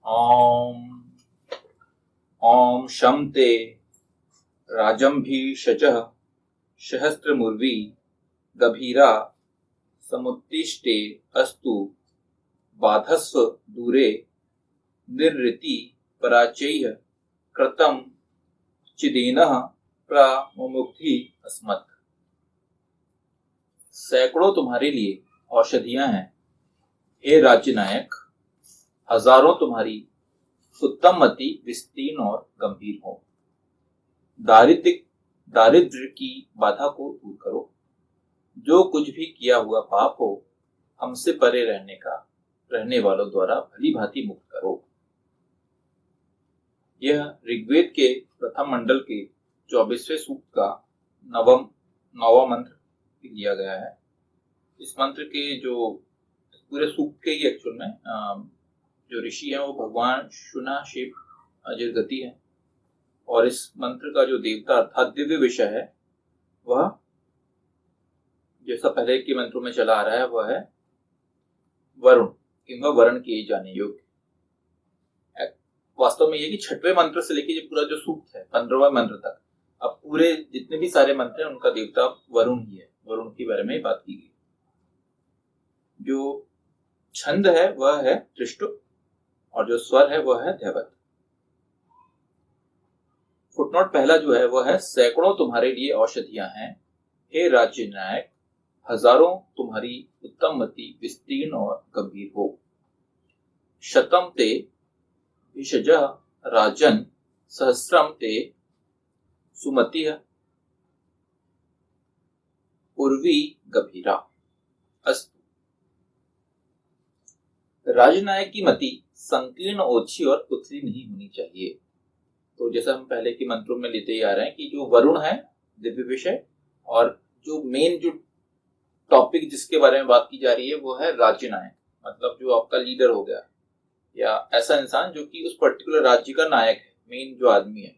ॐ ॐ शं ते राजम्भीषजः सहस्रमुर्वी गभीरा समुत्तिष्ठे अस्तु बाधस्व दूरे निर्ऋति पराचैः कृतं चिदेनः प्रामुमुक्ति अस्मत्। सैकड़ों तुम्हारे लिए औषधियां हैं, हे राज्य नायक। हजारों तुम्हारी उत्तम मति विस्तीर्ण और गंभीर हो। दारिद्र्य की बाधा को दूर करो। जो कुछ भी किया हुआ पाप हो, हमसे परे रहने वालों द्वारा भली भांति मुक्त करो। यह ऋग्वेद के प्रथम मंडल के 24वें सूक्त का नवा मंत्र दिया गया है। इस मंत्र के जो पूरे सूक्त के ही एक्चुअल में जो ऋषि है वो भगवान शुना शिव अजिरगति है, और इस मंत्र का जो देवता अर्थात दिव्य विषय है वह जैसा पहले के मंत्रों में चला आ रहा है वह है वरुण, किंवा वर्ण किए जाने योग्य। वास्तव में ये कि 6वें मंत्र से लेकर पूरा जो सूक्त है 15वें मंत्र तक, अब पूरे जितने भी सारे मंत्र हैं उनका देवता वरुण ही है। वरुण के बारे में बात की गई। जो छंद है वह है त्रिष्टु और जो स्वर है वह है दैवत। फुटनोट पहला जो है वह है सैकड़ों तुम्हारे लिए औषधियां हैं, हे राज्य नायक। हजारों तुम्हारी उत्तम मति विस्तीर्ण और गंभीर हो। शतम ते विषजः राजन सहस्रम ते सुमतिः उर्वी गभीरा अस्तु। राजनायक की मति संकीर्ण, ओछी और उथली नहीं होनी चाहिए। तो जैसा हम पहले के मंत्रों में लेते ही आ रहे हैं कि जो वरुण है दिव्य विषय, और जो मेन जो टॉपिक जिसके बारे में बात की जा रही है वो है राज्य नायक, मतलब जो आपका लीडर हो गया या ऐसा इंसान जो कि उस पर्टिकुलर राज्य का नायक है, मेन जो आदमी है,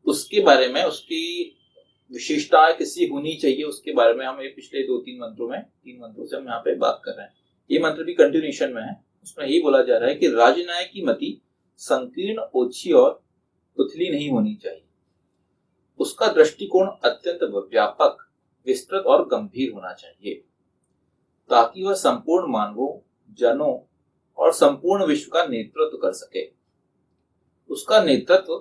उसके बारे में उसकी विशेषताएं किसी होनी चाहिए, उसके बारे में हम ये पिछले 3 मंत्रों से हम यहाँ पे बात कर रहे हैं। ये मंत्र भी कंटिन्यूएशन में है। उसमें यही बोला जा रहा है कि राजनायक की मति संकीर्ण, ओछी और उथली नहीं होनी चाहिए। उसका दृष्टिकोण अत्यंत व्यापक, विस्तृत और गंभीर होना चाहिए, ताकि वह संपूर्ण मानवों, जनों और संपूर्ण विश्व का नेतृत्व कर सके। उसका नेतृत्व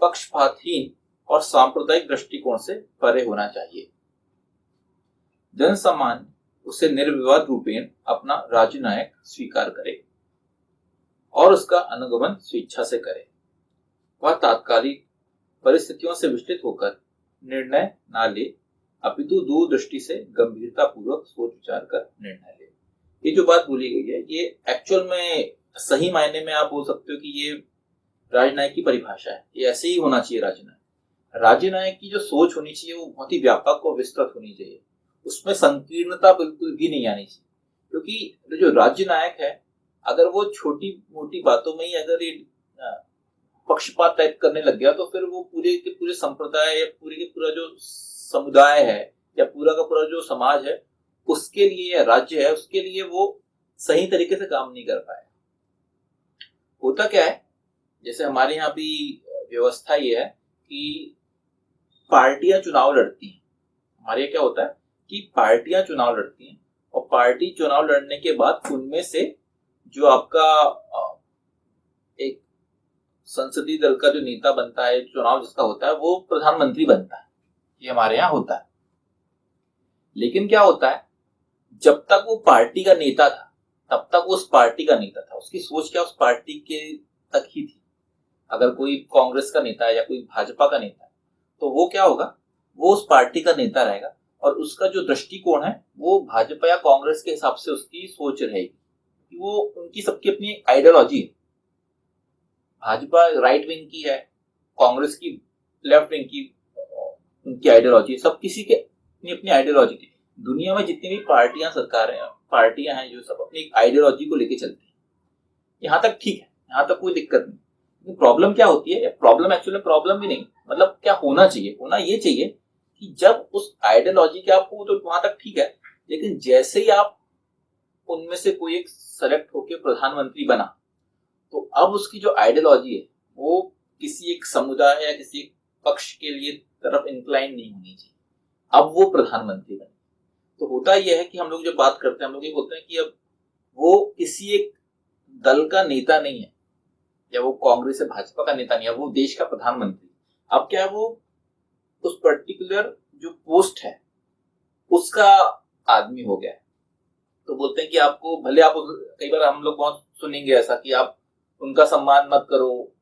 पक्षपातहीन और सांप्रदायिक दृष्टिकोण से परे होना चाहिए। जन सामान्य उसे निर्विवाद रूपेण अपना राजनायक स्वीकार करे और उसका अनुगमन स्वेच्छा से करे। वह तात्कालिक परिस्थितियों से विचलित होकर निर्णय ना ले, अपितु दूरदृष्टि से गंभीरता पूर्वक सोच विचार कर निर्णय ले। ये जो बात बोली गई है ये एक्चुअल में सही मायने में आप बोल सकते हो कि ये राजनायक की परिभाषा है। ये ऐसे ही होना चाहिए। राजनायक की जो सोच होनी चाहिए वो बहुत ही व्यापक और विस्तृत होनी चाहिए। उसमें संकीर्णता बिल्कुल भी नहीं आनी चाहिए, क्योंकि जो राज्य नायक है अगर वो छोटी मोटी बातों में ही अगर ये पक्षपात टाइप करने लग गया तो फिर वो पूरे के पूरे संप्रदाय या पूरे के पूरा जो समुदाय है या पूरा का पूरा जो समाज है उसके लिए या राज्य है उसके लिए वो सही तरीके से काम नहीं कर पाए। होता क्या है, जैसे हमारे यहाँ भी व्यवस्था ये है कि पार्टियां चुनाव लड़ती हैं। हमारे यहाँ क्या होता है कि पार्टियां चुनाव लड़ती हैं और पार्टी चुनाव लड़ने के बाद उनमें से जो आपका एक संसदीय दल का जो नेता बनता है, चुनाव जिसका होता है वो प्रधानमंत्री बनता है। ये हमारे यहाँ होता है। लेकिन क्या होता है, जब तक वो पार्टी का नेता था तब तक वो उस पार्टी का नेता था, उसकी सोच क्या उस पार्टी के तक ही थी। अगर कोई कांग्रेस का नेता है या कोई भाजपा का नेता है तो वो क्या होगा, वो उस पार्टी का नेता रहेगा और उसका जो दृष्टिकोण है वो भाजपा या कांग्रेस के हिसाब से उसकी सोच रहेगी। वो उनकी सबकी अपनी आइडियोलॉजी है। भाजपा राइट विंग की है, कांग्रेस की लेफ्ट विंग की, उनकी आइडियोलॉजी, सब किसी के अपनी अपनी आइडियोलॉजी थी। दुनिया में जितनी भी पार्टियां हैं जो सब अपनी आइडियोलॉजी को लेके चलती है। यहाँ तक ठीक है, यहाँ तक कोई दिक्कत नहीं। प्रॉब्लम क्या होती है, प्रॉब्लम एक्चुअली प्रॉब्लम भी नहीं, मतलब क्या होना चाहिए, होना ये चाहिए कि जब उस आइडियोलॉजी के आप हो तो वहां तक ठीक है, लेकिन जैसे ही आप उनमें से कोई एक सेलेक्ट होकर प्रधानमंत्री बना तो अब उसकी जो आइडियोलॉजी है वो किसी एक समुदाय या किसी एक पक्ष के लिए तरफ इंक्लाइन नहीं होनी चाहिए। अब वो प्रधानमंत्री बने। तो होता यह है कि हम लोग जब बात करते हैं हम लोग ये बोलते हैं कि अब वो किसी एक दल का नेता नहीं है, या वो कांग्रेस या भाजपा का नेता नहीं है, वो देश का प्रधानमंत्री। अब क्या है, वो उस पर्टिकुलर जो पोस्ट है उसका आदमी हो गया है। तो बोलते हैं कि आपको भले आप कई बार हम लोग बहुत सुनेंगे ऐसा कि आप उनका सम्मान मत करो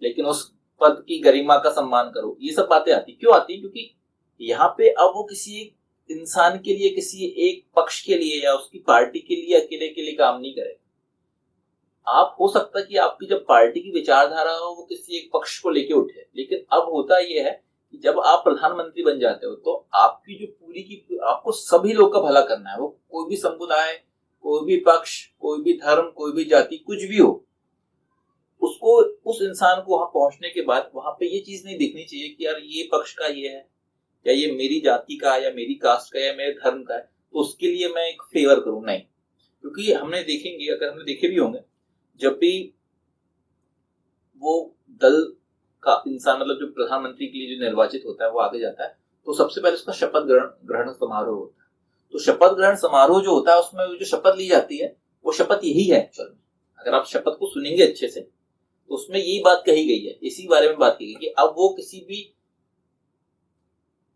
लेकिन उस पद की गरिमा का सम्मान करो। ये सब बातें आती क्यों आती है? क्योंकि यहाँ पे अब वो किसी एक इंसान के लिए, किसी एक पक्ष के लिए या उसकी पार्टी के लिए अकेले के लिए काम नहीं करे। आप हो सकता है कि आपकी जब पार्टी की विचारधारा हो वो किसी एक पक्ष को लेके उठे, लेकिन अब होता यह है कि जब आप प्रधानमंत्री बन जाते हो तो आपकी जो पूरी की आपको सभी लोग का भला करना है। वो कोई भी समुदाय, कोई भी पक्ष, कोई भी धर्म, कोई भी जाति, कुछ भी हो, उसको उस इंसान को वहां पहुंचने के बाद वहां पे ये चीज नहीं देखनी चाहिए कि यार ये पक्ष का ये है या ये मेरी जाति का या मेरी कास्ट का या मेरे धर्म का है तो उसके लिए मैं एक फेवर करूं। नहीं, क्योंकि हमने देखेंगे, अगर हमने देखे भी होंगे, जब भी वो दल का इंसान मतलब जो प्रधानमंत्री के लिए जो निर्वाचित होता है वो आगे जाता है तो सबसे पहले उसका शपथ ग्रहण समारोह होता है। तो शपथ ग्रहण समारोह जो होता है उसमें जो शपथ ली जाती है वो शपथ यही है एक्चुअल में। अगर आप शपथ को सुनेंगे अच्छे से तो उसमें यही बात कही गई है, इसी बारे में बात की गई कि अब वो किसी भी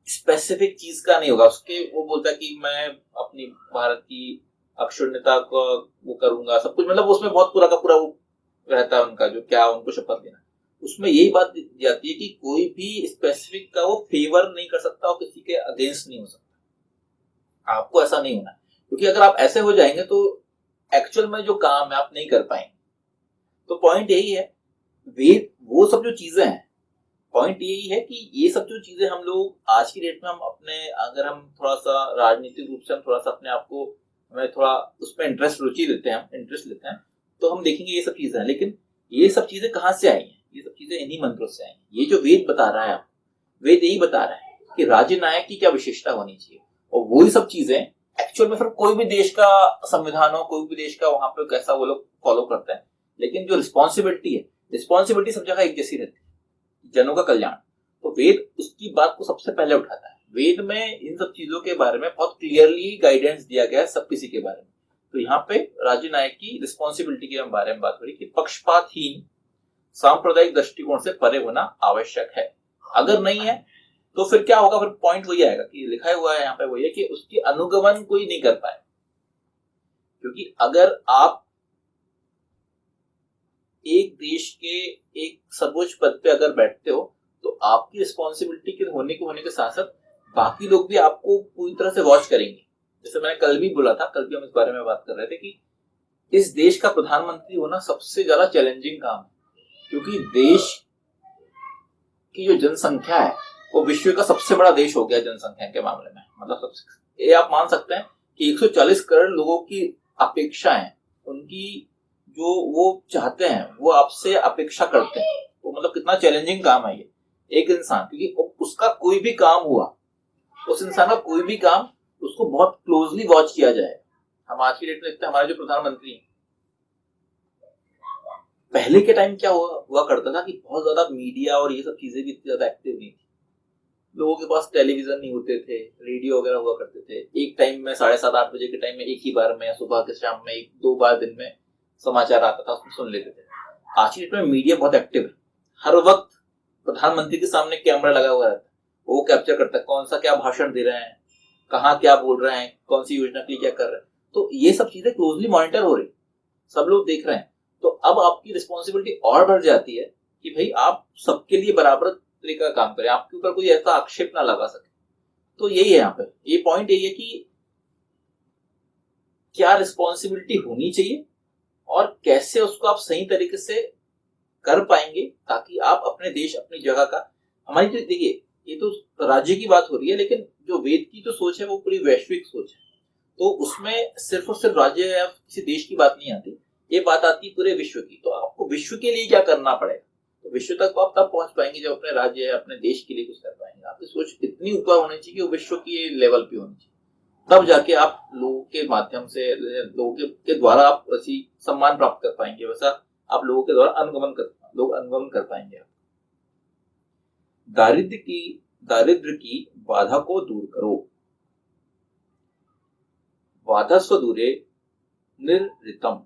स्पेसिफिक चीज का नहीं होगा। उसके वो बोलता है कि मैं अपनी भारत की अक्षुण्णता को वो करूंगा, सब कुछ, मतलब उसमें बहुत पूरा का पूरा वो रहता है उनका जो क्या उनको शपथ लेना। उसमें यही बात दी जाती है कि कोई भी स्पेसिफिक का वो फेवर नहीं कर सकता और किसी के अगेंस्ट नहीं हो सकता। आपको ऐसा नहीं होना, क्योंकि अगर आप ऐसे हो जाएंगे तो एक्चुअल में जो काम है आप नहीं कर पाएंगे। तो पॉइंट यही है, वेद वो सब जो चीजें हैं, पॉइंट यही है कि ये सब जो चीजें हम लोग आज की डेट में हम अपने, अगर हम थोड़ा सा राजनीतिक रूप से हम थोड़ा सा अपने आप को, हमें थोड़ा उसमें रुचि लेते हैं, हम इंटरेस्ट लेते हैं, तो हम देखेंगे ये सब चीजें हैं। लेकिन ये सब चीजें कहाँ से आई हैं? ये सब चीजें इन्हीं मंत्रों से आई हैं। ये जो वेद बता रहा है, वेद यही बता रहा है कि राज्य नायक की क्या विशेषता होनी चाहिए, और वही सब चीजें एक्चुअल में फिर कोई भी देश का संविधान हो, कोई भी देश का वहां पे कैसा वो लोग फॉलो करते हैं। लेकिन जो रिस्पॉन्सिबिलिटी है, रिस्पॉन्सिबिलिटी सब जगह एक जैसी रहती है, जनों का कल्याण। तो वेद उसकी बात को सबसे पहले उठाता है। वेद में इन सब चीजों के बारे में बहुत क्लियरली गाइडेंस दिया गया है सब किसी के बारे में। तो यहाँ पे राज्य नायक की रिस्पॉन्सिबिलिटी के बारे में बात हो रही कि पक्षपातहीन सांप्रदायिक दृष्टिकोण से परे होना आवश्यक है। अगर नहीं है तो फिर क्या होगा? फिर पॉइंट वही आएगा कि लिखा हुआ है यहाँ पे वही है कि उसकी अनुगमन कोई नहीं कर पाए। क्योंकि अगर आप एक देश के एक सर्वोच्च पद पे अगर बैठते हो तो आपकी रिस्पॉन्सिबिलिटी के होने के साथ साथ बाकी लोग भी आपको पूरी तरह से वॉच करेंगे। जैसे मैंने कल भी बोला था, कल भी हम इस बारे में बात कर रहे थे कि इस देश का प्रधानमंत्री होना सबसे ज्यादा चैलेंजिंग काम है, क्योंकि देश की जो जनसंख्या है वो विश्व का सबसे बड़ा देश हो गया जनसंख्या के मामले में। मतलब सबसे, ये आप मान सकते हैं कि 140 करोड़ लोगों की अपेक्षाएं, उनकी जो वो चाहते हैं वो आपसे अपेक्षा करते हैं। तो मतलब कितना चैलेंजिंग काम है ये एक इंसान, क्योंकि उसका कोई भी काम हुआ, उस इंसान का कोई भी काम, उसको बहुत क्लोजली वॉच किया जाए। हम आज की डेट में देखते हैं हमारे जो प्रधानमंत्री हैं, पहले के टाइम क्या हुआ करता था कि बहुत ज्यादा मीडिया और ये सब चीजें भी इतनी ज्यादा एक्टिव नहीं थी। लोगों के पास टेलीविजन नहीं होते थे, रेडियो वगैरह हुआ करते थे। एक टाइम में 7:30-8 बजे के टाइम में एक ही बार में, सुबह के शाम में 1-2 बार दिन में समाचार आता था, उसमें सुन लेते थे। आज की डेट में मीडिया बहुत एक्टिव है, हर वक्त प्रधानमंत्री के सामने कैमरा लगा हुआ रहता है, वो कैप्चर करता है कौन सा क्या भाषण दे रहे हैं, कहाँ क्या बोल रहे हैं, कौन सी योजना के लिए क्या कर रहे हैं। तो ये सब चीजें क्लोजली मॉनिटर हो रही, सब लोग देख रहे हैं। तो अब आपकी रिस्पॉन्सिबिलिटी और बढ़ जाती है कि भाई आप सबके लिए बराबर तरीका का काम करें, आपके ऊपर कोई ऐसा आक्षेप ना लगा सके। तो यही है यहाँ पे, ये पॉइंट यही है कि क्या रिस्पॉन्सिबिलिटी होनी चाहिए और कैसे उसको आप सही तरीके से कर पाएंगे ताकि आप अपने देश, अपनी जगह का, हमारी जो, देखिए ये तो राज्य की बात हो रही है, लेकिन जो वेद की जो सोच है वो पूरी वैश्विक सोच है। तो उसमें सिर्फ और सिर्फ राज्य या किसी देश की बात नहीं आती, ये बात आती है पूरे विश्व की। तो आपको विश्व के लिए क्या करना पड़ेगा? तो विश्व तक आप तब पहुंच पाएंगे जब अपने राज्य या अपने देश के लिए कुछ कर पाएंगे। आपकी सोच इतनी ऊपर होनी चाहिए कि वो विश्व की लेवल पे होनी चाहिए, तब जाके आप लोगों के माध्यम से, लोगों के द्वारा आप वैसी सम्मान प्राप्त कर पाएंगे, वैसा आप लोगों के द्वारा लोग अनुगमन कर पाएंगे। दारिद्र की बाधा को दूर करो। बाधा स्वदूरे निर्ऋतम,